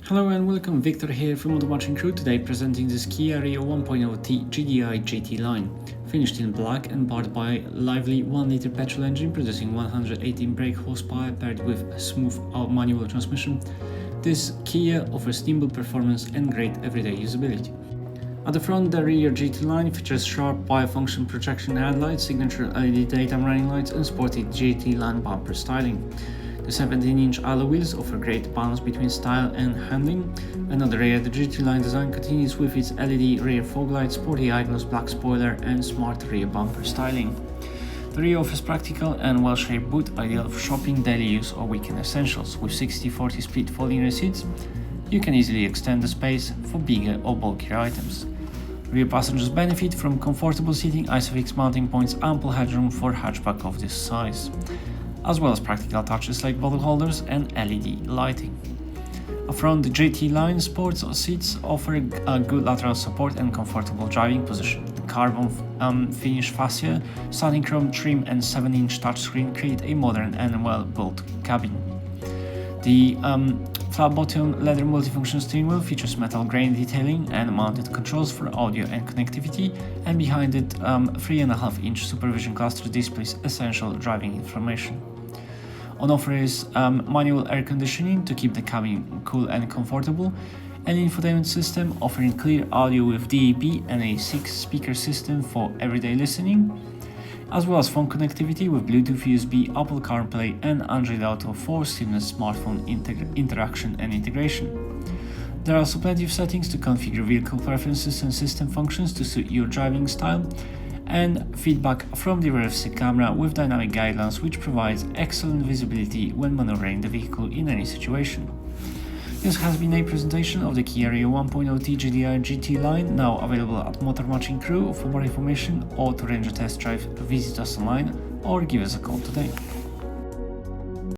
Hello and welcome, Victor here from Automotive Crewe, today presenting this Kia Rio 1.0 T-GDi GT-Line. Finished in black and powered by a lively 1-litre petrol engine producing 118 brake horsepower paired with a smooth manual transmission. This Kia offers nimble performance and great everyday usability. At the front, the Rio GT-Line features sharp bifunction projection headlights, signature LED daytime running lights and sporty GT-Line bumper styling. The 17-inch alloy wheels offer great balance between style and handling, and on the rear, the GT-Line design continues with its LED rear fog lights, sporty eye-gloss black spoiler and smart rear bumper styling. The Rio offers practical and well-shaped boot, ideal for shopping, daily use or weekend essentials. With 60/40 split folding rear seats, you can easily extend the space for bigger or bulkier items. Rear passengers benefit from comfortable seating, ISOFIX mounting points, ample headroom for hatchback of this size, as well as practical touches like bottle holders and LED lighting. Up front, the GT-Line sports seats offer a good lateral support and comfortable driving position. The carbon finish fascia, satin chrome trim and 7-inch touchscreen create a modern and well-built cabin. The flat-bottom leather multifunction steering wheel features metal grain detailing and mounted controls for audio and connectivity, and behind it 3.5-inch supervision cluster displays essential driving information. On offer is manual air conditioning to keep the cabin cool and comfortable, an infotainment system offering clear audio with DAB and a 6-speaker system for everyday listening, as well as phone connectivity with Bluetooth, USB, Apple CarPlay and Android Auto for seamless smartphone interaction and integration. There are also plenty of settings to configure vehicle preferences and system functions to suit your driving style, and feedback from the rear view camera with dynamic guidelines, which provides excellent visibility when maneuvering the vehicle in any situation. This has been a presentation of the Kia Rio 1.0 T-GDi GT-Line, now available at Automotive Crewe. For more information or to arrange a test drive, visit us online or give us a call today.